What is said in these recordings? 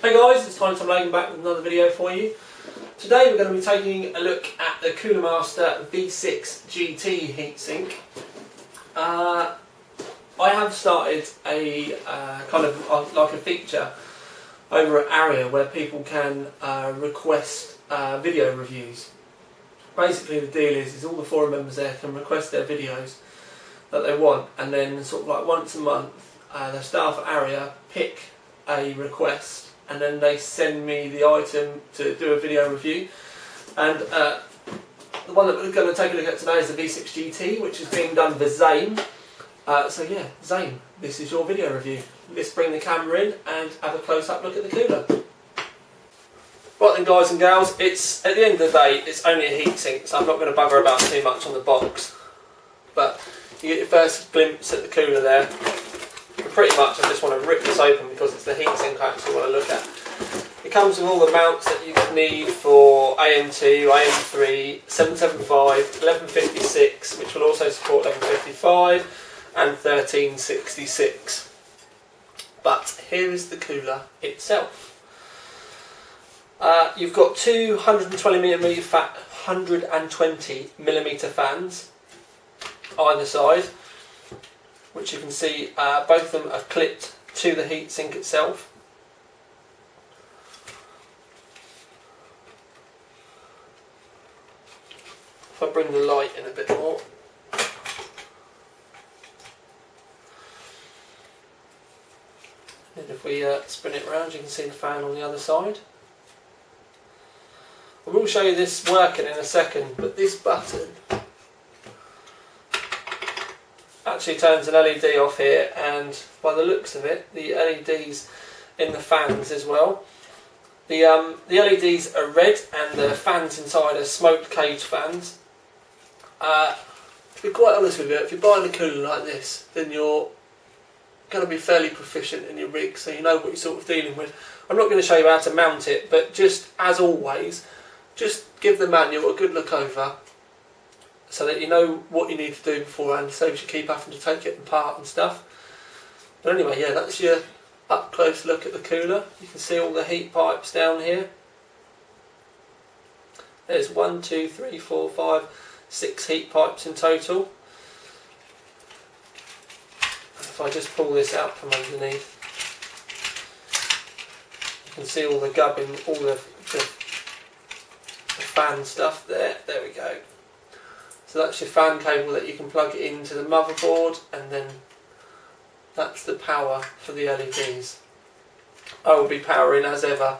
Hey guys, it's Tom Logan back with another video for you. Today we're going to be taking a look at the Cooler Master V6GT heatsink. I have started a kind of like a feature over at Area where people can request video reviews. Basically the deal is all the forum members there can request their videos that they want, and then sort of like once a month the staff at Area pick a request and then they send me the item to do a video review. And the one that we're going to take a look at today is the V6GT, which is being done for Zane. So yeah, Zane, this is your video review. Let's bring the camera in and have a close-up look at the cooler. Right then guys and gals, it's at the end of the day, it's only a heatsink, so I'm not going to bugger about too much on the box. But you get your first glimpse at the cooler there. And pretty much I just want to rip this open because it's the heatsink I actually want to look at. It comes with all the mounts that you need for AM2, AM3, 775, 1156, which will also support 1155, and 1366. But here is the cooler itself. You've got two 120mm fans either side, which you can see both of them are clipped to the heatsink itself. If I bring the light in a bit more, and if we spin it around, you can see the fan on the other side. I will show you this working in a second, but this button actually turns an LED off here, and by the looks of it, the LEDs in the fans as well. The LEDs are red and the fans inside are smoked cage fans. To be quite honest with you, if you're buying a cooler like this, then you're going to be fairly proficient in your rig, so you know what you're sort of dealing with. I'm not going to show you how to mount it, but just as always, just give the manual a good look over so that you know what you need to do beforehand, so you keep having to take it apart and stuff. But anyway, yeah, that's your up close look at the cooler. You can see all the heat pipes down here. There's 1, 2, 3, 4, 5, 6 heat pipes in total. And if I just pull this out from underneath, you can see all the gubbing, all the fan stuff there. There we go. So that's your fan cable that you can plug it into the motherboard, and then that's the power for the LEDs. I will be powering, as ever,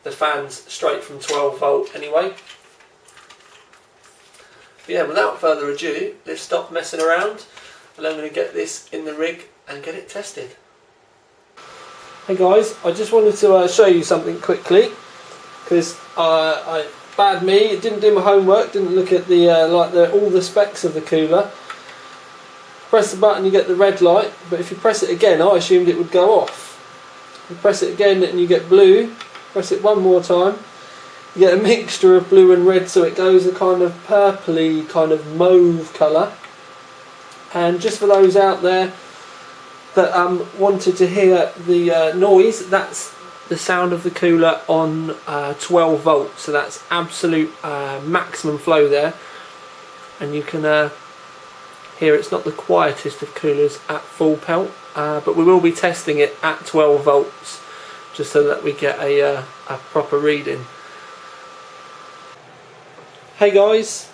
the fans straight from 12 volt anyway. But yeah, without further ado, let's stop messing around and I'm going to get this in the rig and get it tested. Hey guys, I just wanted to show you something quickly, because bad me, didn't do my homework, didn't look at the all the specs of the cooler. Press the button, you get the red light, but if you press it again, I assumed it would go off. You press it again and you get blue. Press it one more time, you get a mixture of blue and red, so it goes a kind of purpley, kind of mauve colour. And just for those out there that wanted to hear the noise, that's the sound of the cooler on 12 volts, so that's absolute maximum flow there, and you can hear it's not the quietest of coolers at full pelt, but we will be testing it at 12 volts just so that we get a proper reading. Hey guys,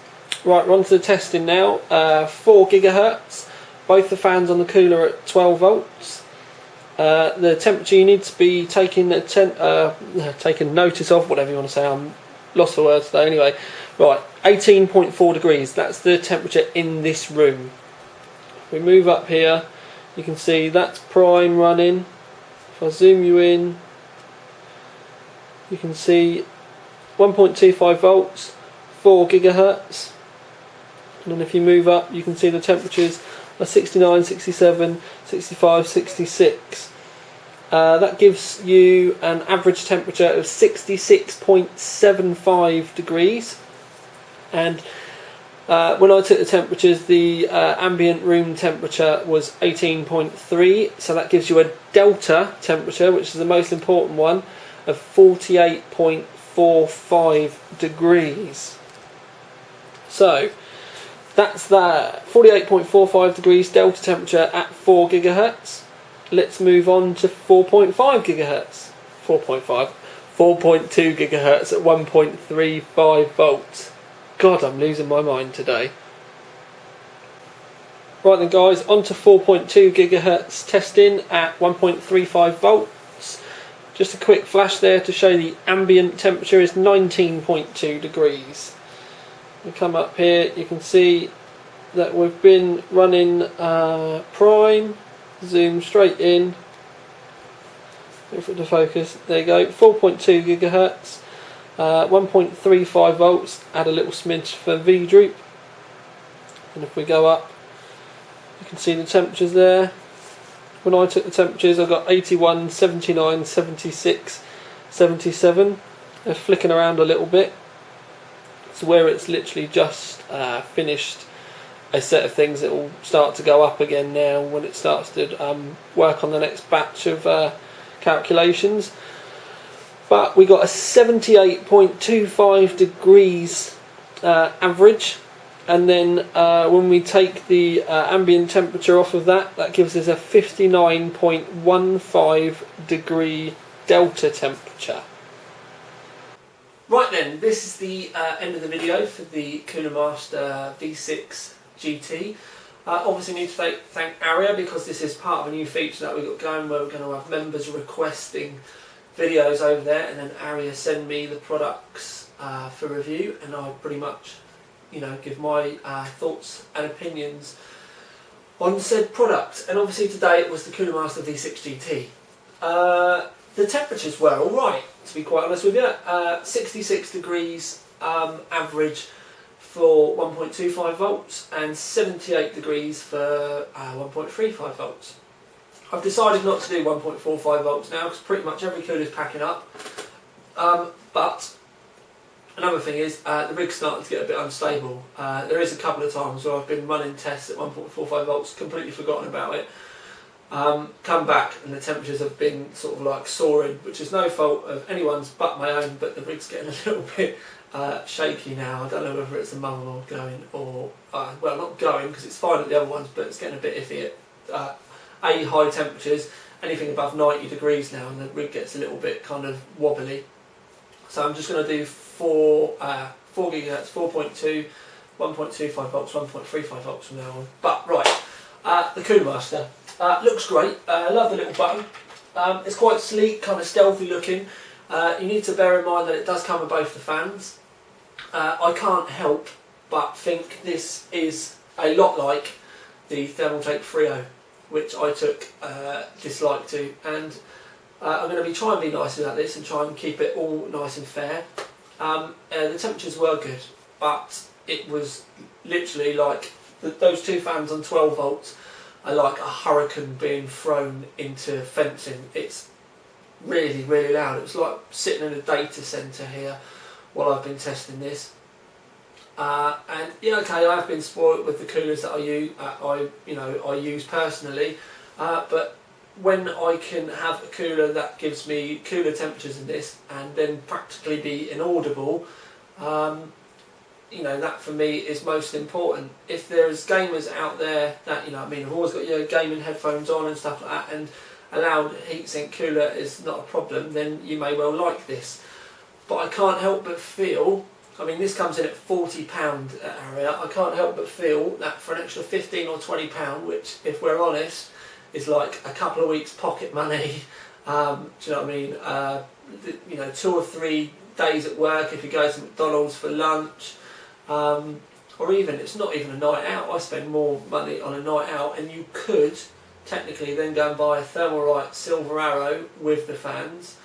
right, we're on to the testing now. 4 gigahertz, both the fans on the cooler at 12 volts. The temperature you need to be taking notice of, whatever you want to say, I'm lost for words today. Anyway, right, 18.4 degrees, that's the temperature in this room. If we move up here, you can see that's prime running. If I zoom you in, you can see 1.25 volts, 4 gigahertz. And then if you move up, you can see the temperatures are 69, 67, 65, 66. That gives you an average temperature of 66.75 degrees, and when I took the temperatures, the ambient room temperature was 18.3, so that gives you a delta temperature, which is the most important one, of 48.45 degrees. So that's that 48.45 degrees delta temperature at 4 gigahertz. Let's move on to 4.5 gigahertz. 4.2 gigahertz at 1.35 volts. God, I'm losing my mind today. Right then guys, on to 4.2 gigahertz testing at 1.35 volts. Just a quick flash there to show the ambient temperature is 19.2 degrees. We come up here, you can see that we've been running prime, zoom straight in, wait for it to focus, there you go, 4.2 gigahertz, 1.35 volts, add a little smidge for V droop, and if we go up, you can see the temperatures there. When I took the temperatures I got 81, 79, 76, 77, they're flicking around a little bit. It's where it's literally just finished a set of things. It will start to go up again now when it starts to work on the next batch of calculations. But we got a 78.25 degrees average, and then when we take the ambient temperature off of that, that gives us a 59.15 degree delta temperature. Right then, this is the end of the video for the Cooler Master V6GT. Obviously need to thank Aria, because this is part of a new feature that we've got going where we're going to have members requesting videos over there, and then Aria send me the products for review, and I pretty much give my thoughts and opinions on said product. And obviously today it was the Cooler Master V6GT. The temperatures were alright, to be quite honest with you. 66 degrees average for 1.25 volts and 78 degrees for 1.35 volts. I've decided not to do 1.45 volts now because pretty much every cooler is packing up. But another thing is the rig's starting to get a bit unstable. There is a couple of times where I've been running tests at 1.45 volts, completely forgotten about it. Come back and the temperatures have been sort of like soaring, which is no fault of anyone's but my own, but the rig's getting a little bit shaky now. I don't know whether it's the motherboard going or, well, not going because it's fine at the other ones, but it's getting a bit iffy at high temperatures, anything above 90 degrees now, and the rig gets a little bit kind of wobbly. So I'm just going to do 4 gigahertz, 4.2, 1.25 volts, 1.35 volts from now on. But right, the Cooler Master. Looks great. I love the little button. It's quite sleek, kind of stealthy looking. You need to bear in mind that it does come with both the fans. I can't help but think this is a lot like the Thermaltake 3.0, which I took dislike to, and I'm going to be trying to be nice about this and try and keep it all nice and fair. The temperatures were good, but it was literally like those two fans on 12 volts are like a hurricane being thrown into fencing. It's really, really loud. It was like sitting in a data centre here while I've been testing this. And yeah, okay, I've been spoiled with the coolers that I use personally, but when I can have a cooler that gives me cooler temperatures than this and then practically be inaudible, that for me is most important. If there's gamers out there that, have always got your gaming headphones on and stuff like that, and a loud heatsink cooler is not a problem, then you may well like this. But I can't help but feel, this comes in at £40 at Aria, I can't help but feel that for an extra £15 or £20, which, if we're honest, is like a couple of weeks pocket money, do you know what I mean? 2 or 3 days at work if you go to McDonald's for lunch, or even, it's not even a night out. I spend more money on a night out, and you could technically then go and buy a Thermalright Silver Arrow with the fans,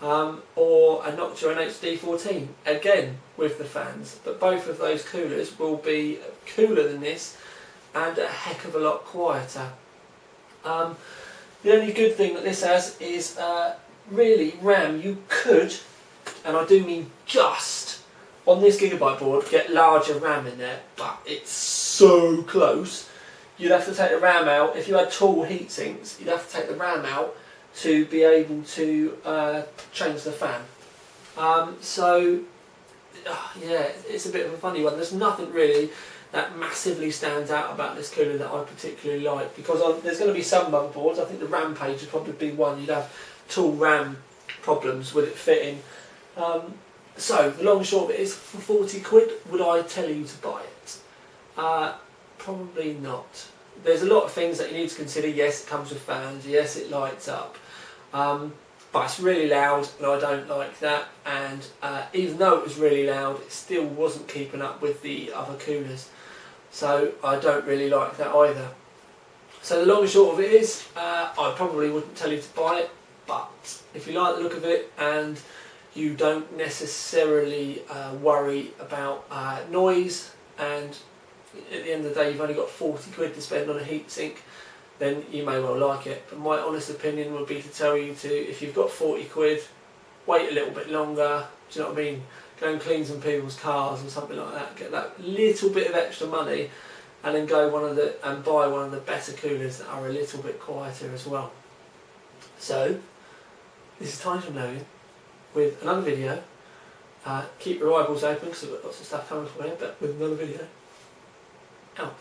or a Noctua NH-D14 again with the fans, but both of those coolers will be cooler than this and a heck of a lot quieter. The only good thing that this has is really RAM. You could, and I do mean just, on this gigabyte board get larger RAM in there, but it's so close. You'd have to take the RAM out. If you had tall heat sinks, you'd have to take the RAM out to be able to change the fan. Yeah, it's a bit of a funny one. There's nothing really that massively stands out about this cooler that I particularly like, because there's going to be some motherboards. I think the RAM page would probably be one. You'd have tool RAM problems with it fitting. So the long and short of it is, for 40 quid, would I tell you to buy it? Probably not. There's a lot of things that you need to consider. Yes, it comes with fans. Yes, it lights up. But it's really loud and I don't like that, and even though it was really loud, it still wasn't keeping up with the other coolers, so I don't really like that either. So the long and short of it is, I probably wouldn't tell you to buy it, but if you like the look of it and you don't necessarily worry about noise, and at the end of the day you've only got 40 quid to spend on a heatsink, then you may well like it. But my honest opinion would be to tell you to, if you've got 40 quid, wait a little bit longer. Do you know what I mean? Go and clean some people's cars or something like that. Get that little bit of extra money, and then go buy one of the better coolers that are a little bit quieter as well. So this is Tiny from Logan with another video. Keep your eyeballs open because I've got lots of stuff coming for you, but with another video. Out.